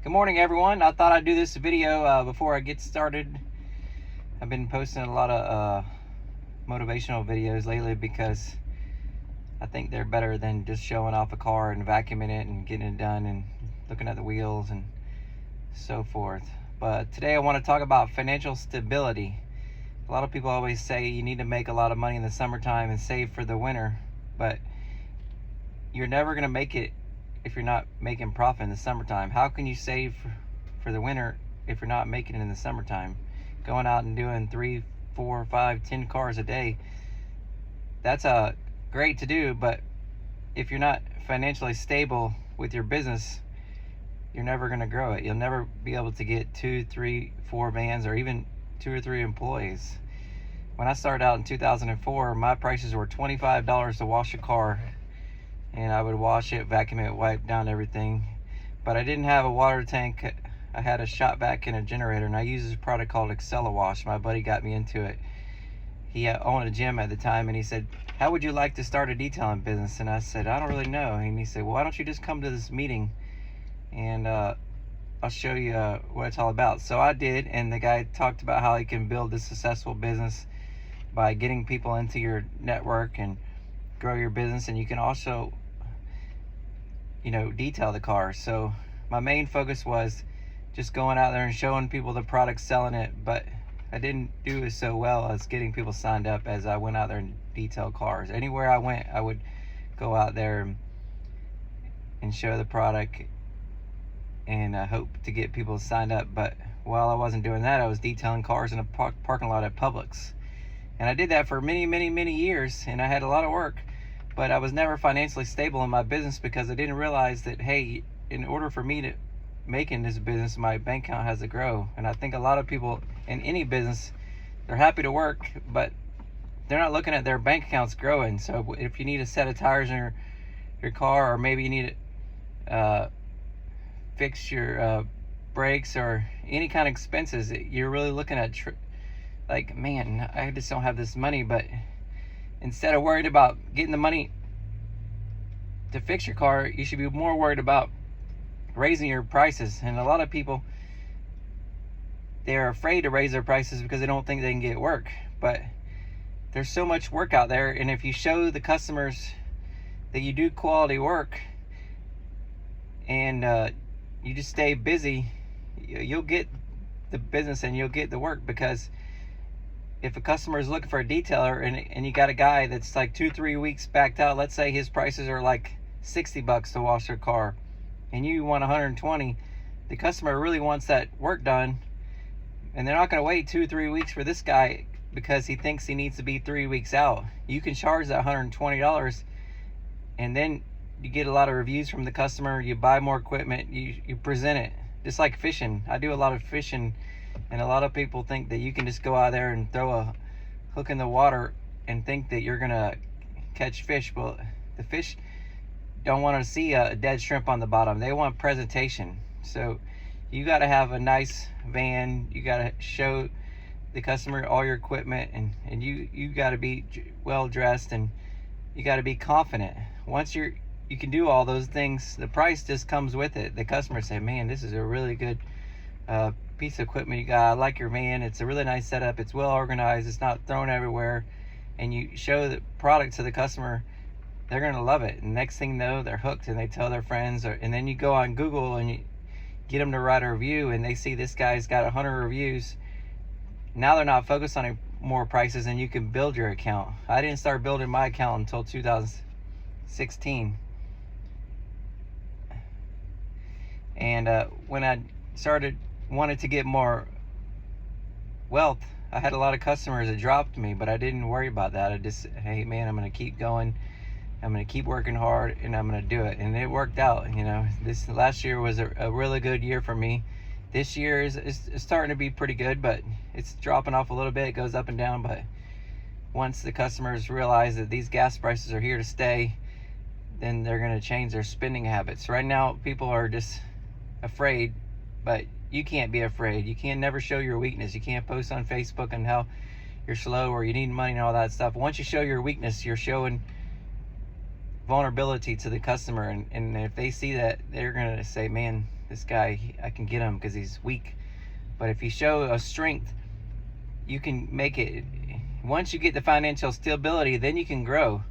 Good morning, everyone. I thought I'd do this video before I get started. I've been posting a lot of motivational videos lately because I think they're better than just showing off a car and vacuuming it and getting it done and looking at the wheels and so forth. But today I want to talk about financial stability. A lot of people always say you need to make a lot of money in the summertime and save for the winter, but you're never going to make it if you're not making profit in the summertime. How can you save for the winter if you're not making it in the summertime? Going out and doing 3, 4, 5, 10 cars a day, that's great to do, but if you're not financially stable with your business, you're never going to grow it. You'll never be able to get 2, 3, 4 vans or even 2 or 3 employees. When I started out in 2004, my prices were $25 to wash a car, and I would wash it, vacuum it, wipe down everything. But I didn't have a water tank. I had a shop vac and a generator, and I used this product called Accelowash. My buddy got me into it. He owned a gym at the time, and he said, "How would you like to start a detailing business?" And I said, "I don't really know." And he said, "Well, why don't you just come to this meeting and I'll show you what it's all about." So I did, and the guy talked about how he can build a successful business by getting people into your network and grow your business, and you can also, detail the car. So my main focus was just going out there and showing people the product, selling it, but I didn't do it so well as getting people signed up as I went out there and detail cars. Anywhere I went, I would go out there and show the product and hope to get people signed up. But while I wasn't doing that, I was detailing cars in a parking lot at Publix. And I did that for many years, and I had a lot of work, but I was never financially stable in my business because I didn't realize that, hey, in order for me to make in this business, my bank account has to grow. And I think a lot of people in any business, they're happy to work, but they're not looking at their bank accounts growing. So if you need a set of tires in your car, or maybe you need to fix your brakes or any kind of expenses, you're really looking at like, man, I just don't have this money. But instead of worried about getting the money to fix your car, you should be more worried about raising your prices. And a lot of people, they're afraid to raise their prices because they don't think they can get work. But there's so much work out there, and if you show the customers that you do quality work and you just stay busy, you'll get the business and you'll get the work. Because if a customer is looking for a detailer and you got a guy that's like 2-3 weeks backed out, let's say his prices are like $60 to wash their car and you want 120, the customer really wants that work done, and they're not going to wait 2-3 weeks for this guy because he thinks he needs to be 3 weeks out. You can charge that $120, and then you get a lot of reviews from the customer. You buy more equipment, you present it just like fishing. I do a lot of fishing, and a lot of people think that you can just go out there and throw a hook in the water and think that you're gonna catch fish. Well, the fish don't want to see a dead shrimp on the bottom. They want presentation. So you got to have a nice van. You got to show the customer all your equipment, and you got to be well dressed, and you got to be confident. Once you can do all those things, the price just comes with it. The customer say, "Man, this is a really good piece of equipment you got. I like your van. It's a really nice setup. It's well organized. It's not thrown everywhere." And you show the product to the customer, they're gonna love it. And next thing you know, they're hooked, and they tell their friends. And then you go on Google and you get them to write a review, and they see this guy's got 100 reviews. Now they're not focused on any more prices, and you can build your account. I didn't start building my account until 2016. And when I wanted to get more wealth, I had a lot of customers that dropped me, but I didn't worry about that. I just, hey man, I'm gonna keep going, I'm gonna keep working hard, and I'm gonna do it. And it worked out. This last year was a really good year for me. This year is starting to be pretty good, but it's dropping off a little bit. It goes up and down, but once the customers realize that these gas prices are here to stay, then they're gonna change their spending habits. Right now, people are just afraid, but you can't be afraid. You can never show your weakness. You can't post on Facebook and how you're slow or you need money and all that stuff. Once you show your weakness, you're showing vulnerability to the customer, and if they see that, they're gonna say, man, this guy, I can get him because he's weak. But if you show a strength, you can make it. Once you get the financial stability, then you can grow.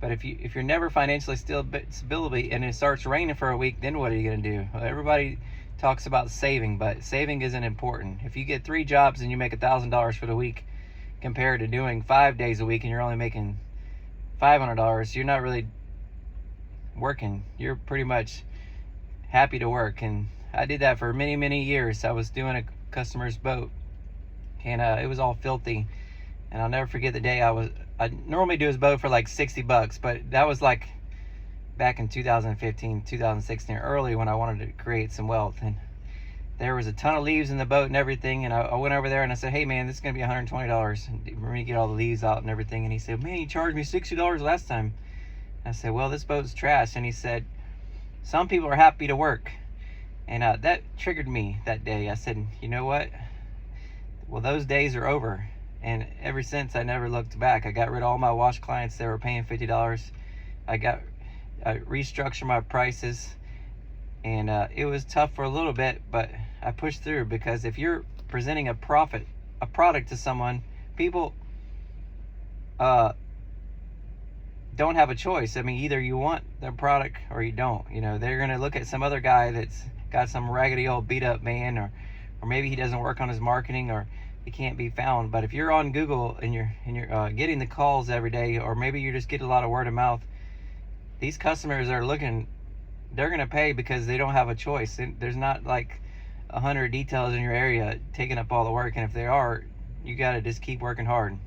But if you're never financially stability and it starts raining for a week, then what are you going to do? Well, everybody talks about saving, but saving isn't important. If you get 3 jobs and you make $1,000 for the week, compared to doing 5 days a week and you're only making $500, you're not really working. You're pretty much happy to work. And I did that for many years. I was doing a customer's boat, and it was all filthy. And I'll never forget the day I normally do his boat for like $60, but that was like back in 2015, 2016, early, when I wanted to create some wealth. And there was a ton of leaves in the boat and everything. And I went over there and I said, hey man, this is going to be $120 for me to get all the leaves out and everything. And he said, man, you charged me $60 last time. I said, well, this boat's trash. And he said, some people are happy to work. And that triggered me that day. I said, you know what? Well, those days are over. And ever since, I never looked back. I got rid of all my wash clients that were paying $50. I restructured my prices. And it was tough for a little bit, but I pushed through, because if you're presenting a product to someone, people don't have a choice. I mean, either you want their product or you don't. You know, they're gonna look at some other guy that's got some raggedy old beat up man, or maybe he doesn't work on his marketing, or he can't be found. But if you're on Google and you're getting the calls every day, or maybe you just get a lot of word of mouth, these customers are looking. They're gonna pay because they don't have a choice. There's not like 100 details in your area taking up all the work, and if they are, you gotta just keep working hard.